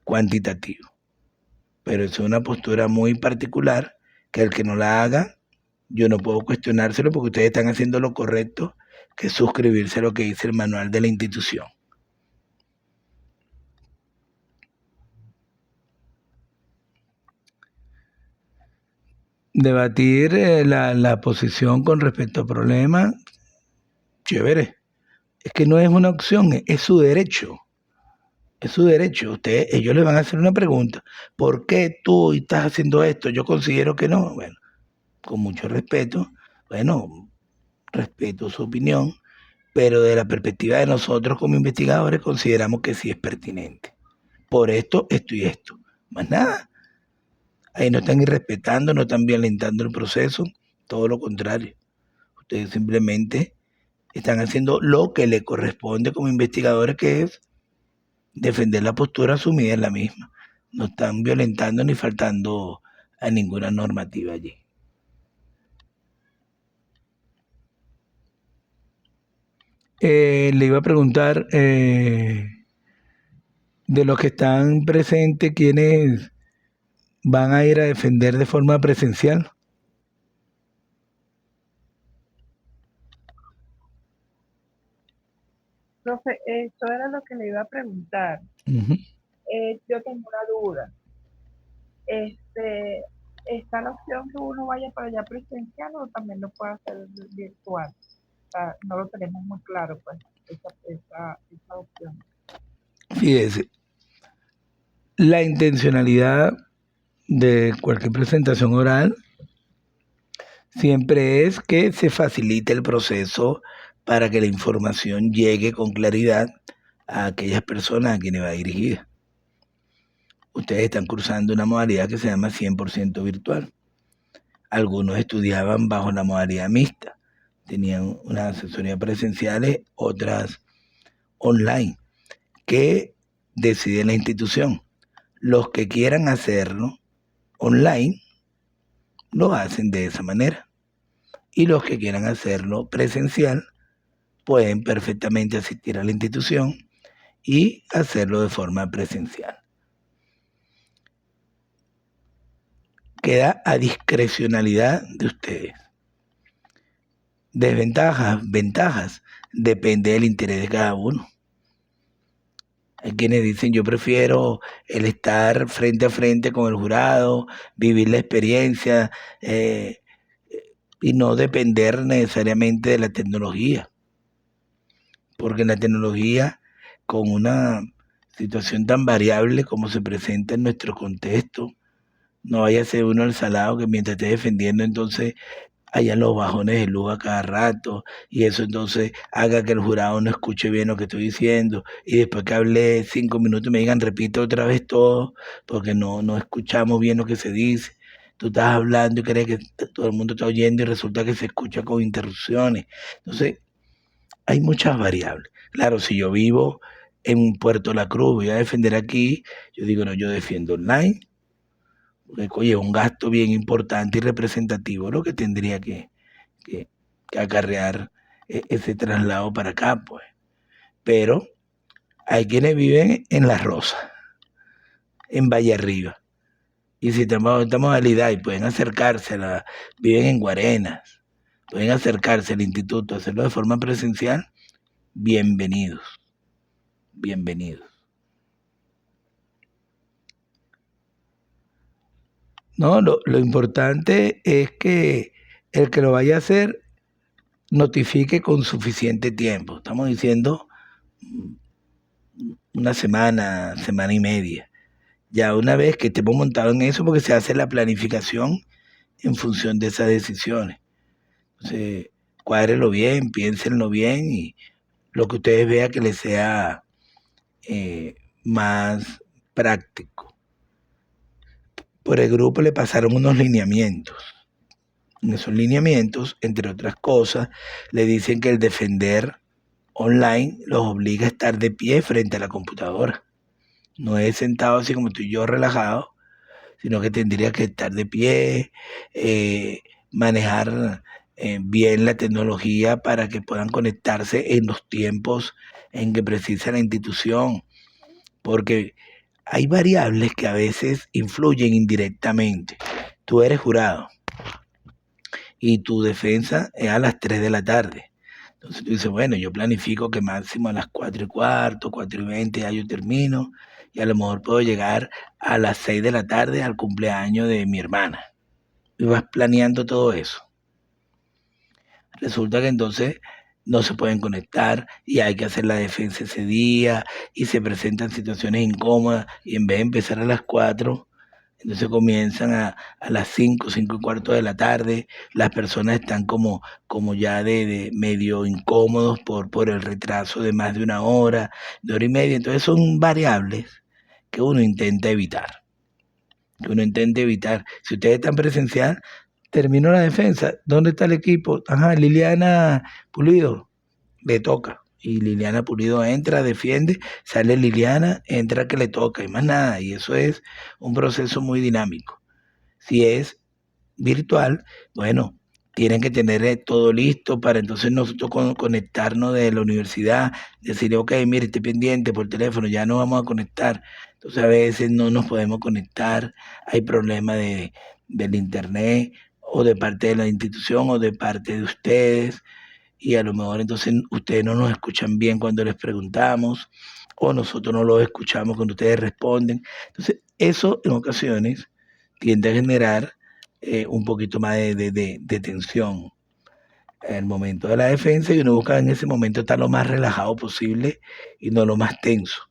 cuantitativo. Pero es una postura muy particular que el que no la haga, yo no puedo cuestionárselo porque ustedes están haciendo lo correcto, que es suscribirse a lo que dice el manual de la institución. Debatir la posición con respecto al problema, chévere. Es que no es una opción, es su derecho. Es su derecho. Ellos le van a hacer una pregunta. ¿Por qué tú estás haciendo esto? Yo considero que no. Bueno, con mucho respeto. Bueno, respeto su opinión, pero de la perspectiva de nosotros como investigadores consideramos que sí es pertinente. Por esto y esto. Más nada. Ahí no están irrespetando, no están violentando el proceso, todo lo contrario. Ustedes simplemente están haciendo lo que le corresponde como investigadores, que es defender la postura asumida en la misma. No están violentando ni faltando a ninguna normativa allí. Le iba a preguntar, de los que están presentes, ¿quiénes van a ir a defender de forma presencial?
Profe, eso era lo que le iba a preguntar.
Ujú.
Yo tengo una duda. Este, ¿Está la opción que uno vaya para allá presencial o también lo puede hacer virtual? O sea, no lo tenemos muy claro, pues, esa opción.
Fíjese, la intencionalidad de cualquier presentación oral siempre es que se facilite el proceso para que la información llegue con claridad a aquellas personas a quienes va dirigida. Ustedes están cursando una modalidad que se llama 100% virtual. Algunos estudiaban bajo la modalidad mixta, tenían unas asesorías presenciales, otras online, que decide la institución. Los que quieran hacerlo online lo hacen de esa manera, y los que quieran hacerlo presencial pueden perfectamente asistir a la institución y hacerlo de forma presencial. Queda a discrecionalidad de ustedes. Desventajas, ventajas, depende del interés de cada uno. Hay quienes dicen, yo prefiero el estar frente a frente con el jurado, vivir la experiencia, y no depender necesariamente de la tecnología, porque la tecnología, con una situación tan variable como se presenta en nuestro contexto, no vaya a ser uno el salado que mientras esté defendiendo, entonces hayan los bajones de luz a cada rato, y eso entonces haga que el jurado no escuche bien lo que estoy diciendo, y después que hable 5 minutos me digan, repite otra vez todo, porque no escuchamos bien lo que se dice. Tú estás hablando y crees que todo el mundo está oyendo y resulta que se escucha con interrupciones. Entonces, hay muchas variables. Claro, si yo vivo en Puerto La Cruz, voy a defender aquí, yo digo, no, yo defiendo online, porque, oye, es un gasto bien importante y representativo lo que tendría que, que acarrear ese traslado para acá, pues. Pero hay quienes viven en La Rosa, en Valle Arriba, y si estamos validad y pueden acercarse, viven en Guarenas, pueden acercarse al instituto, hacerlo de forma presencial, bienvenidos, bienvenidos. No, lo importante es que el que lo vaya a hacer notifique con suficiente tiempo. Estamos diciendo una semana, semana y media. Ya una vez que estemos montados en eso, porque se hace la planificación en función de esas decisiones. Entonces, cuádrenlo bien, piénsenlo bien, y lo que ustedes vean que les sea más práctico. Por el grupo le pasaron unos lineamientos. En esos lineamientos, entre otras cosas, le dicen que el defender online los obliga a estar de pie frente a la computadora. No es sentado así como estoy yo relajado, sino que tendría que estar de pie, manejar bien la tecnología para que puedan conectarse en los tiempos en que precisa la institución, porque hay variables que a veces influyen indirectamente. Tú eres jurado y tu defensa es a las 3 de la tarde. Entonces tú dices, bueno, yo planifico que máximo a las 4:15, 4:20 ya yo termino, y a lo mejor puedo llegar a las 6 de la tarde al cumpleaños de mi hermana. Y vas planeando todo eso. Resulta que entonces no se pueden conectar y hay que hacer la defensa ese día, y se presentan situaciones incómodas, y en vez de empezar a las 4, entonces comienzan a las 5, 5:15 de la tarde. Las personas están como ya de medio incómodos por el retraso de más de una hora, de hora y media. Entonces son variables que uno intenta evitar. Si ustedes están presencial, terminó la defensa. ¿Dónde está el equipo? Ajá, Liliana Pulido. le toca. Y Liliana Pulido entra, defiende, sale Liliana, entra que le toca y más nada. Y eso es un proceso muy dinámico. Si es virtual, bueno, tienen que tener todo listo para entonces nosotros conectarnos de la universidad, decirle, ok, mire, esté pendiente por teléfono, ya no vamos a conectar. Entonces a veces no nos podemos conectar, hay problemas del internet o de parte de la institución o de parte de ustedes y a lo mejor entonces ustedes no nos escuchan bien cuando les preguntamos o nosotros no los escuchamos cuando ustedes responden. Entonces eso en ocasiones tiende a generar un poquito más de tensión en el momento de la defensa y uno busca en ese momento estar lo más relajado posible y no lo más tenso.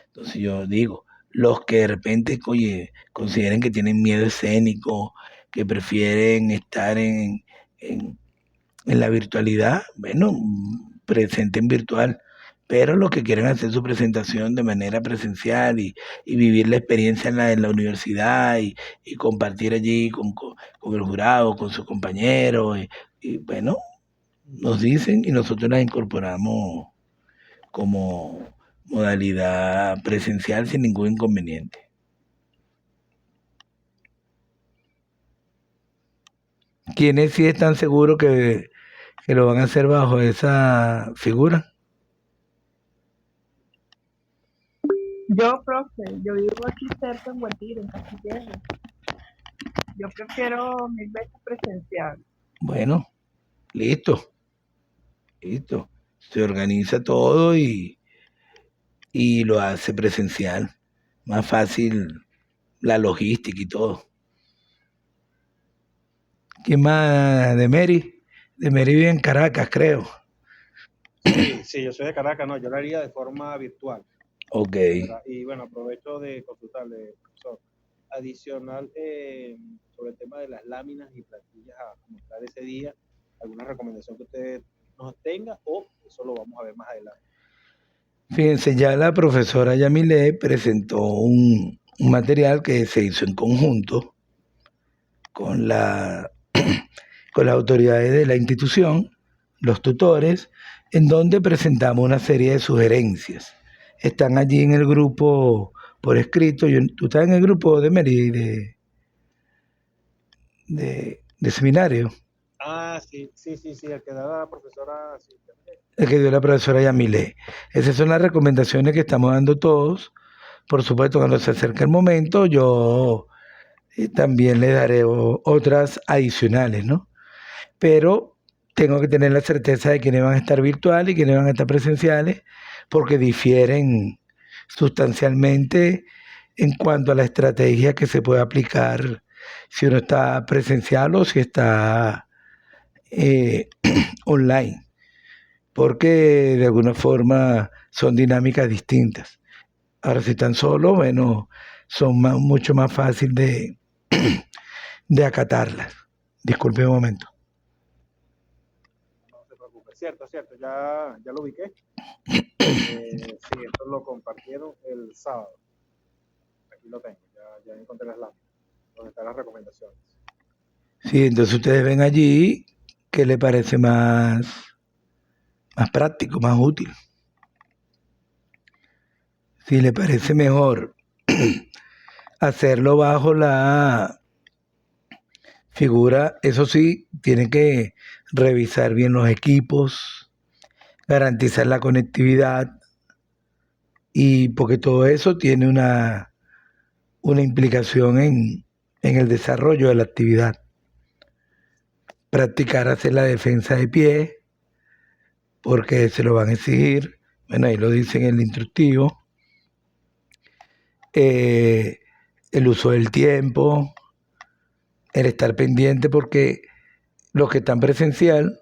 Entonces yo digo, los que de repente, oye, consideren que tienen miedo escénico, que prefieren estar en, en la virtualidad, bueno, presenten virtual, pero los que quieren hacer su presentación de manera presencial y vivir la experiencia en la universidad y compartir allí con el jurado, con sus compañeros, y bueno, nos dicen y nosotros las incorporamos como modalidad presencial sin ningún inconveniente. ¿Quiénes sí están seguros que lo van a hacer bajo esa figura?
Yo, profe, yo vivo aquí cerca en Guatire, en Castillejo. Yo prefiero 1000 veces presencial.
Bueno, listo, listo. Se organiza todo y lo hace presencial. Más fácil la logística y todo. ¿Quién más de Mary? De Mary vive en Caracas, creo.
Sí, yo soy de Caracas, no, yo lo haría de forma virtual.
Ok.
¿Verdad? Y bueno, aprovecho de consultarle, profesor, adicional sobre el tema de las láminas y plantillas a comentar ese día, alguna recomendación que usted nos tenga o eso lo vamos a ver más adelante.
Fíjense, ya la profesora Yamile presentó un material que se hizo en conjunto con con las autoridades de la institución, los tutores, en donde presentamos una serie de sugerencias. Están allí en el grupo por escrito. Tú estás en el grupo de Mary de seminario.
Ah, sí, el que da la profesora. Sí,
El que dio la profesora Yamile. Esas son las recomendaciones que estamos dando todos. Por supuesto, cuando se acerque el momento, yo también le daré otras adicionales, ¿no? Pero tengo que tener la certeza de quiénes van a estar virtuales y quiénes van a estar presenciales, porque difieren sustancialmente en cuanto a la estrategia que se puede aplicar si uno está presencial o si está online, porque de alguna forma son dinámicas distintas. Ahora, si están solos, bueno, son mucho más fácil de acatarlas. Disculpe un momento.
no se preocupe. Cierto, ya lo ubiqué. Sí, esto lo compartieron el sábado. Aquí lo tengo, ya encontré las láminas, donde están las recomendaciones.
Sí, entonces ustedes ven allí qué le parece más práctico, más útil. Si le parece mejor hacerlo bajo la figura, eso sí, tienen que revisar bien los equipos, garantizar la conectividad y porque todo eso tiene una implicación en el desarrollo de la actividad. Practicar hacer la defensa de pie, porque se lo van a exigir, bueno, ahí lo dice en el instructivo, el uso del tiempo, el estar pendiente, porque los que están presencial,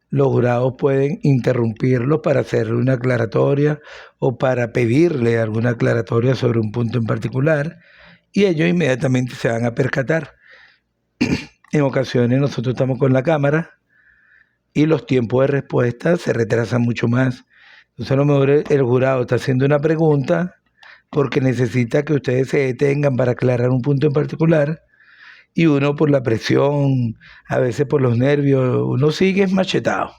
los jurados pueden interrumpirlo para hacerle una aclaratoria o para pedirle alguna aclaratoria sobre un punto en particular y ellos inmediatamente se van a percatar. En ocasiones nosotros estamos con la cámara y los tiempos de respuesta se retrasan mucho más. Entonces a lo mejor el jurado está haciendo una pregunta porque necesita que ustedes se detengan para aclarar un punto en particular y uno por la presión, a veces por los nervios, uno sigue machetado.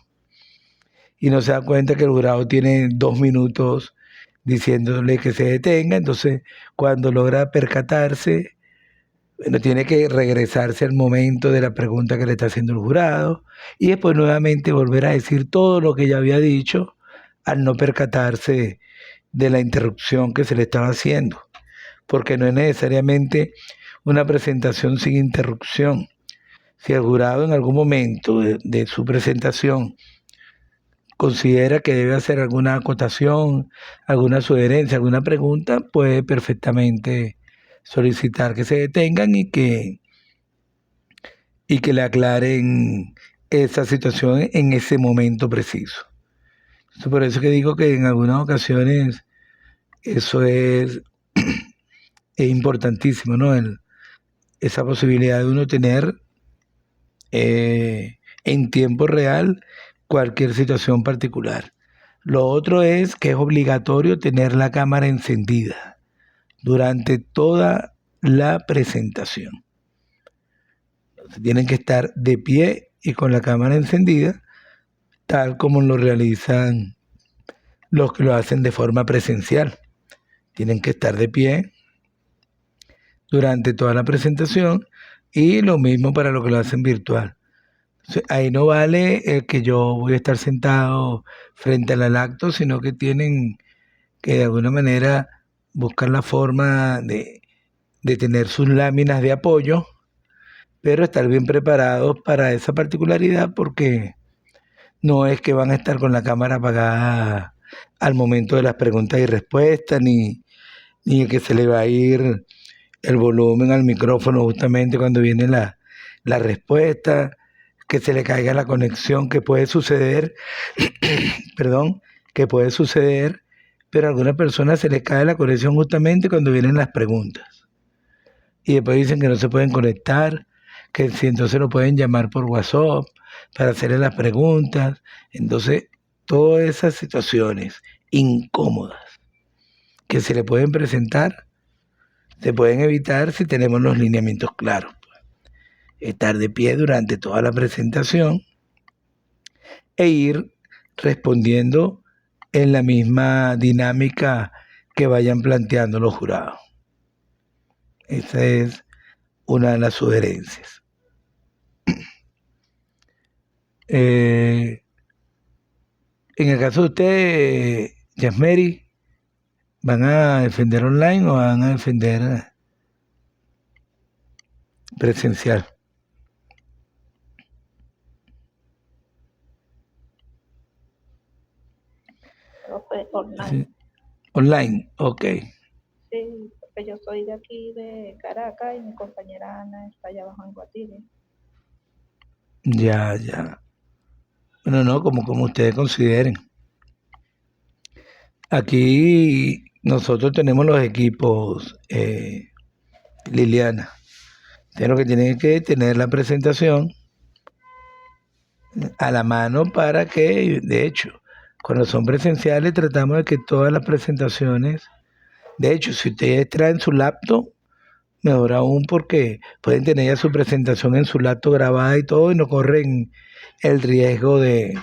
y no se da cuenta que el jurado tiene 2 minutos diciéndole que se detenga. Entonces, cuando logra percatarse, bueno, tiene que regresarse al momento de la pregunta que le está haciendo el jurado y después nuevamente volver a decir todo lo que ya había dicho al no percatarse de la interrupción que se le estaba haciendo, porque no es necesariamente una presentación sin interrupción. Si el jurado en algún momento de su presentación considera que debe hacer alguna acotación, alguna sugerencia, alguna pregunta, puede perfectamente solicitar que se detengan y que le aclaren esa situación en ese momento preciso. Entonces, por eso que digo que en algunas ocasiones eso es importantísimo, ¿no? Esa posibilidad de uno tener en tiempo real cualquier situación particular. Lo otro es que es obligatorio tener la cámara encendida durante toda la presentación. Entonces, tienen que estar de pie y con la cámara encendida, tal como lo realizan los que lo hacen de forma presencial. Tienen que estar de pie durante toda la presentación y lo mismo para lo que lo hacen virtual. Entonces, ahí no vale que yo voy a estar sentado frente al acto, sino que tienen que de alguna manera buscar la forma de tener sus láminas de apoyo, pero estar bien preparados para esa particularidad porque no es que van a estar con la cámara apagada al momento de las preguntas y respuestas, ni que se le va a ir el volumen al micrófono justamente cuando viene la respuesta, que se le caiga la conexión, que puede suceder, perdón, que puede suceder, pero a algunas personas se les cae la conexión justamente cuando vienen las preguntas. Y después dicen que no se pueden conectar, que si entonces lo pueden llamar por WhatsApp para hacerle las preguntas. Entonces, todas esas situaciones incómodas que se le pueden presentar, se pueden evitar si tenemos los lineamientos claros. Estar de pie durante toda la presentación e ir respondiendo en la misma dinámica que vayan planteando los jurados. Esa es una de las sugerencias. En el caso de usted, Yasmeri, ¿van a defender online o van a defender presencial?
Profe, online.
Sí. Online, ok.
Sí, porque yo soy de aquí, de Caracas, y mi compañera Ana está allá abajo en Guatire.
Ya. Bueno, no, como ustedes consideren. Aquí nosotros tenemos los equipos, Liliana. Ustedes lo que tienen que tener la presentación a la mano para que, de hecho, cuando son presenciales tratamos de que todas las presentaciones, de hecho, si ustedes traen su laptop, mejor aún porque pueden tener ya su presentación en su laptop grabada y todo y no corren el riesgo de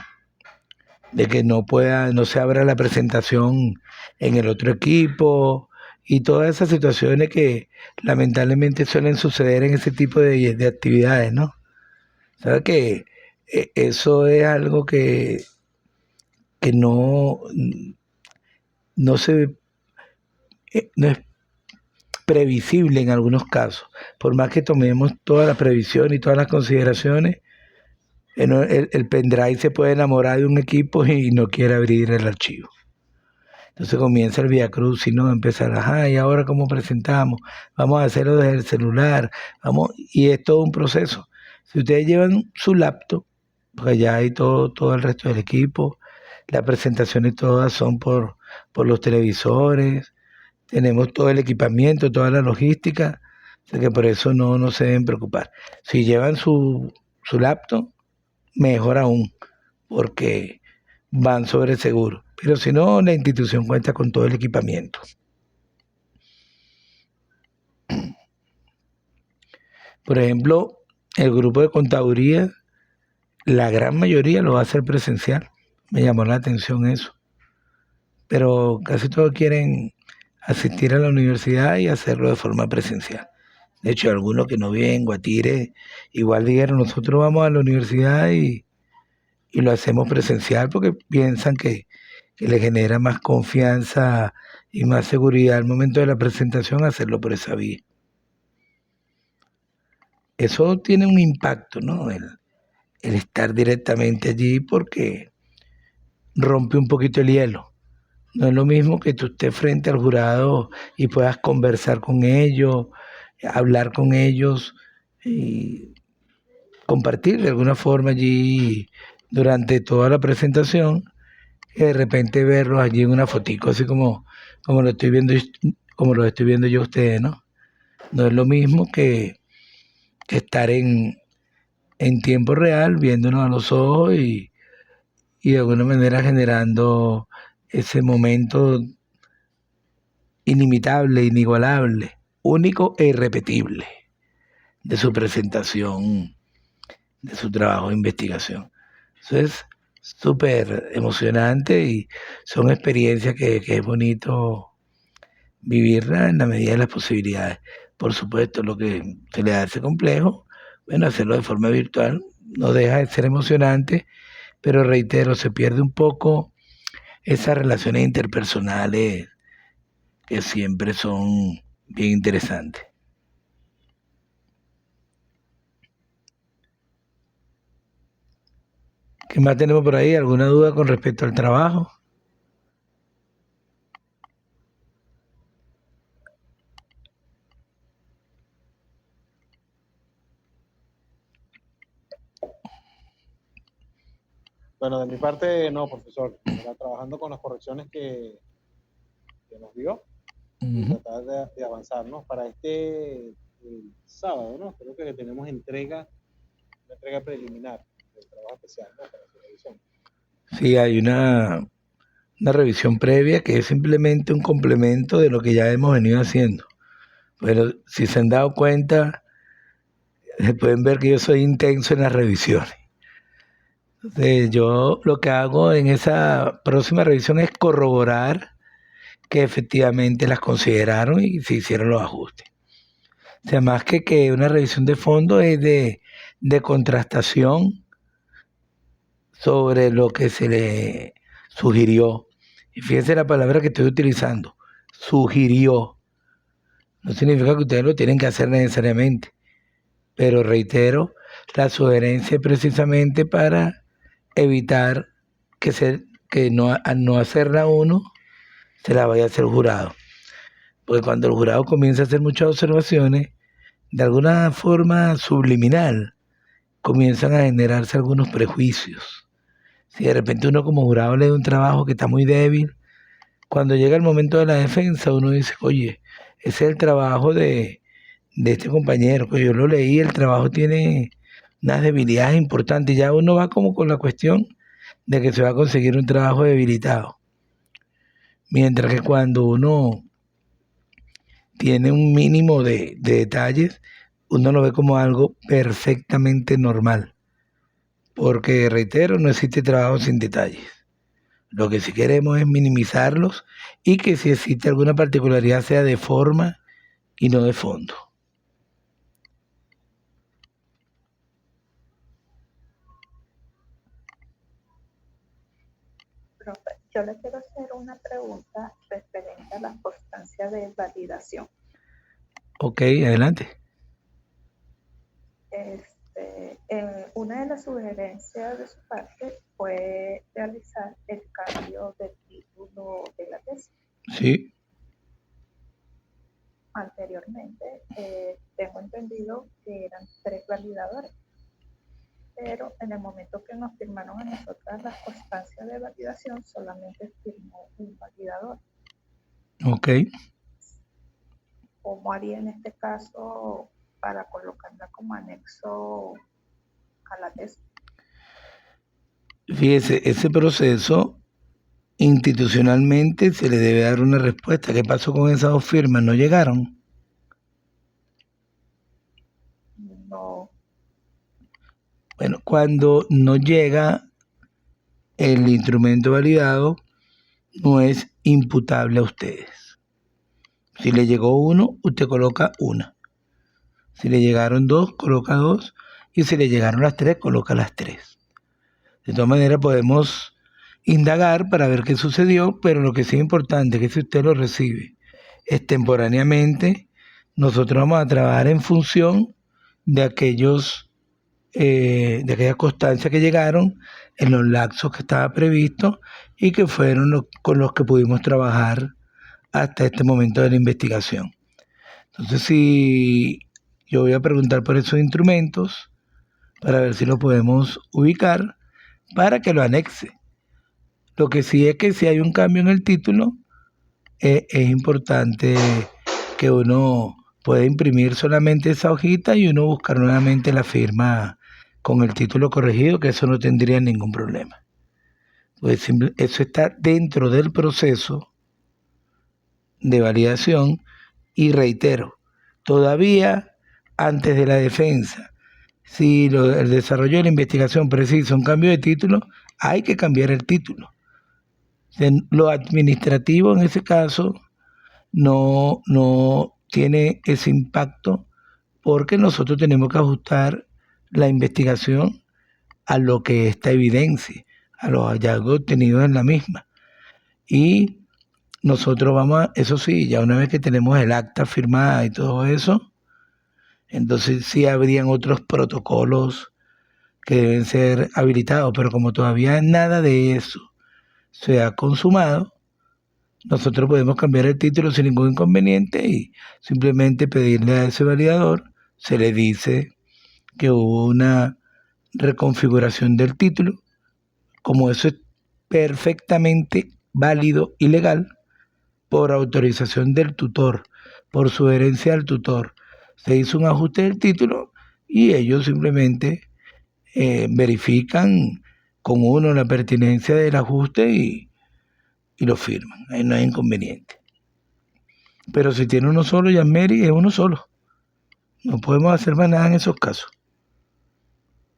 que no se abra la presentación en el otro equipo y todas esas situaciones que lamentablemente suelen suceder en ese tipo de actividades, ¿no? ¿Sabes que eso es algo que no se no es previsible en algunos casos? Por más que tomemos toda la previsión y todas las consideraciones, el pendrive se puede enamorar de un equipo y no quiere abrir el archivo. Entonces comienza el viacrucis, ¿no? Empezar, ajá, ¿y ahora cómo presentamos? Vamos a hacerlo desde el celular, y es todo un proceso. Si ustedes llevan su laptop, pues allá hay todo el resto del equipo, las presentaciones todas son por los televisores, tenemos todo el equipamiento, toda la logística, así que por eso no se deben preocupar. Si llevan su laptop, mejor aún, porque van sobre seguro. Pero si no, la institución cuenta con todo el equipamiento. Por ejemplo, el grupo de contaduría, la gran mayoría lo va a hacer presencial. Me llamó la atención eso. Pero casi todos quieren asistir a la universidad y hacerlo de forma presencial. De hecho, algunos que no viven en Guatire, igual dijeron, nosotros vamos a la universidad y lo hacemos presencial porque piensan que le genera más confianza y más seguridad al momento de la presentación hacerlo por esa vía. Eso tiene un impacto, ¿no? El estar directamente allí porque rompe un poquito el hielo. No es lo mismo que tú estés frente al jurado y puedas conversar con ellos, hablar con ellos y compartir de alguna forma allí durante toda la presentación, que de repente verlos allí en una fotico, así como lo estoy viendo, como lo estoy viendo yo a ustedes, ¿no? No es lo mismo que estar en tiempo real, viéndonos a los ojos y de alguna manera generando ese momento inimitable, inigualable, único e irrepetible de su presentación, de su trabajo de investigación. Eso es súper emocionante y son experiencias que es bonito vivirla en la medida de las posibilidades. Por supuesto, lo que se le hace complejo, bueno, hacerlo de forma virtual no deja de ser emocionante, pero reitero, se pierde un poco esas relaciones interpersonales que siempre son bien interesantes. ¿Qué más tenemos por ahí? ¿Alguna duda con respecto al trabajo?
Bueno, de mi parte, no, profesor. Era trabajando con las correcciones que nos dio y
Ujú.
tratar de avanzarnos para este sábado, ¿no? Creo que tenemos una entrega preliminar del trabajo especial, ¿no? Para su revisión.
Sí, hay una revisión previa que es simplemente un complemento de lo que ya hemos venido haciendo. Pero si se han dado cuenta, pueden ver que yo soy intenso en las revisiones. Entonces, yo lo que hago en esa próxima revisión es corroborar que efectivamente las consideraron y se hicieron los ajustes. O sea, más que una revisión de fondo es de contrastación sobre lo que se le sugirió. Y fíjense la palabra que estoy utilizando, sugirió. No significa que ustedes lo tienen que hacer necesariamente, pero reitero, la sugerencia es precisamente para evitar que no, al no hacerla uno, se la vaya a hacer el jurado. Porque cuando el jurado comienza a hacer muchas observaciones, de alguna forma subliminal, comienzan a generarse algunos prejuicios. Si de repente uno como jurado lee un trabajo que está muy débil, cuando llega el momento de la defensa, uno dice, oye, ese es el trabajo de este compañero, que yo lo leí, el trabajo tiene unas debilidades importantes, ya uno va como con la cuestión de que se va a conseguir un trabajo debilitado. Mientras que cuando uno tiene un mínimo de detalles, uno lo ve como algo perfectamente normal. Porque, reitero, no existe trabajo sin detalles. Lo que sí queremos es minimizarlos y que si existe alguna particularidad sea de forma y no de fondo.
Profe, yo le quiero hacer una pregunta referente a la constancia de validación.
Ok, adelante.
Una de las sugerencias de su parte fue realizar el cambio del título de la tesis.
Sí,
Anteriormente, tengo entendido que eran 3 validadores, pero en el momento que nos firmaron a nosotras las constancias de validación, solamente firmó un validador.
ok.
¿Cómo haría en este caso para colocarla como anexo a la tesis?
Fíjese, ese proceso institucionalmente se le debe dar una respuesta. ¿Qué pasó con esas 2 firmas? ¿No llegaron?
No,
Bueno, cuando no llega el instrumento validado no es imputable a ustedes. Si le llegó 1, usted coloca 1. Si le llegaron 2, coloca 2. Y si le llegaron las 3, coloca las 3. De todas maneras podemos indagar para ver qué sucedió, pero lo que sí es importante es que si usted lo recibe extemporáneamente, nosotros vamos a trabajar en función de aquellas constancias que llegaron en los lapsos que estaba previsto y que fueron con los que pudimos trabajar hasta este momento de la investigación. Entonces, si yo voy a preguntar por esos instrumentos para ver si lo podemos ubicar para que lo anexe. Lo que sí es que si hay un cambio en el título, es importante que uno pueda imprimir solamente esa hojita y uno buscar nuevamente la firma con el título corregido, que eso no tendría ningún problema. Pues eso está dentro del proceso de validación y reitero, todavía antes de la defensa, si el desarrollo de la investigación precisa un cambio de título, hay que cambiar el título. Lo administrativo en ese caso no tiene ese impacto porque nosotros tenemos que ajustar la investigación a lo que está evidencia, a los hallazgos obtenidos en la misma. Y nosotros eso sí, ya una vez que tenemos el acta firmada y todo eso, entonces sí habrían otros protocolos que deben ser habilitados, pero como todavía nada de eso se ha consumado, nosotros podemos cambiar el título sin ningún inconveniente y simplemente pedirle a ese validador, se le dice que hubo una reconfiguración del título, como eso es perfectamente válido y legal, por autorización del tutor, por sugerencia del tutor, se hizo un ajuste del título y ellos simplemente verifican con uno la pertinencia del ajuste y lo firman. Ahí no hay inconveniente. Pero si tiene uno solo, Yasmeri, es uno solo. No podemos hacer más nada en esos casos.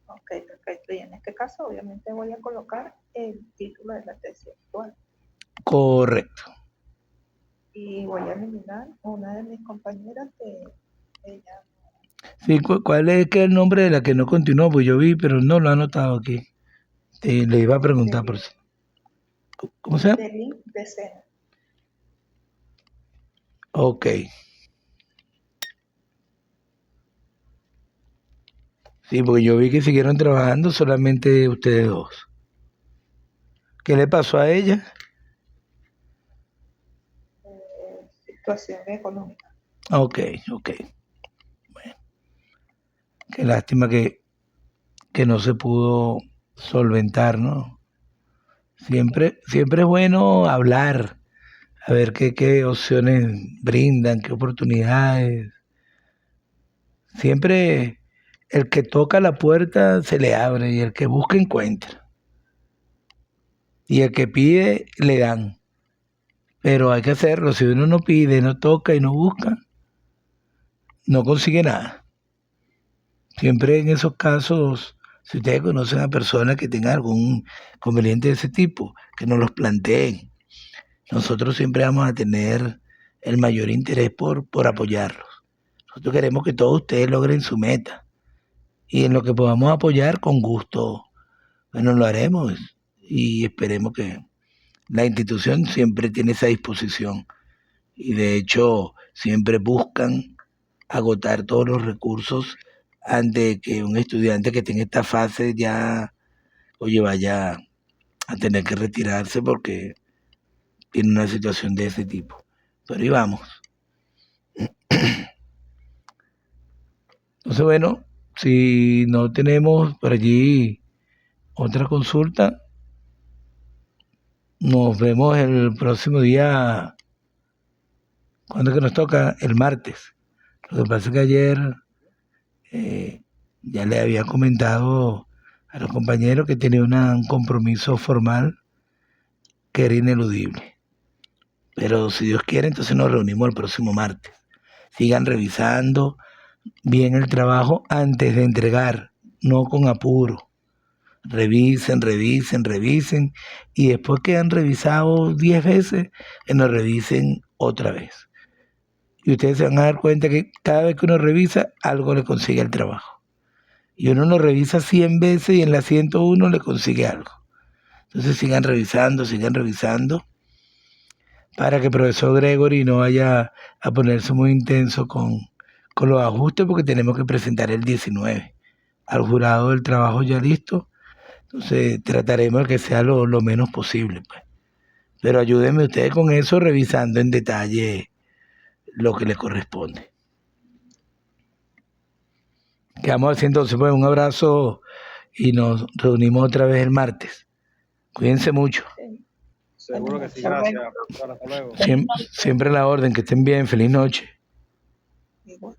Ok, perfecto. Y en este caso, obviamente, voy a colocar el título de la tesis actual.
Correcto.
Y voy a eliminar una de mis compañeras que ella...
Sí, ¿cuál es el nombre de la que no continuó? Pues yo vi, pero no lo ha anotado aquí. Le iba a preguntar por eso. ¿Cómo se llama?
Delin Decena.
Ok. Sí, porque yo vi que siguieron trabajando solamente ustedes dos. ¿Qué le pasó a ella?
Situación económica.
Ok. Bueno, qué lástima que no se pudo solventar, ¿no? Siempre es bueno hablar, a ver qué opciones brindan, qué oportunidades. Siempre el que toca la puerta se le abre y el que busca encuentra. Y el que pide le dan. Pero hay que hacerlo. Si uno no pide, no toca y no busca, no consigue nada. Siempre en esos casos, si ustedes conocen a personas que tengan algún inconveniente de ese tipo, que nos los planteen. Nosotros siempre vamos a tener el mayor interés por apoyarlos. Nosotros queremos que todos ustedes logren su meta. Y en lo que podamos apoyar, con gusto, bueno, lo haremos. Y esperemos que la institución siempre tiene esa disposición. Y de hecho, siempre buscan agotar todos los recursos antes de que un estudiante que tenga esta fase ya, vaya a tener que retirarse porque tiene una situación de ese tipo. Pero ahí vamos. Entonces, bueno, si no tenemos por allí otra consulta, nos vemos el próximo día. ¿Cuándo es que nos toca? El martes. Lo que pasa es que ayer ya le había comentado a los compañeros que tenía un compromiso formal que era ineludible. Pero si Dios quiere, entonces nos reunimos el próximo martes. Sigan revisando bien el trabajo antes de entregar, no con apuro. Revisen, y después que han revisado 10 veces, que nos revisen otra vez. Y ustedes se van a dar cuenta que cada vez que uno revisa, algo le consigue el trabajo. Y uno lo revisa 100 veces y en la 101 le consigue algo. Entonces sigan revisando, para que el profesor Gregory no vaya a ponerse muy intenso con los ajustes, porque tenemos que presentar el 19 al jurado del trabajo ya listo. Entonces trataremos de que sea lo menos posible, pues. Pero ayúdenme ustedes con eso, revisando en detalle lo que les corresponde. Quedamos así entonces, pues un abrazo y nos reunimos otra vez el martes. Cuídense mucho.
Sí.
Seguro que sí,
Hasta
gracias.
luego.
Hasta luego.
Siempre a la orden, que estén bien, feliz noche.
Igual.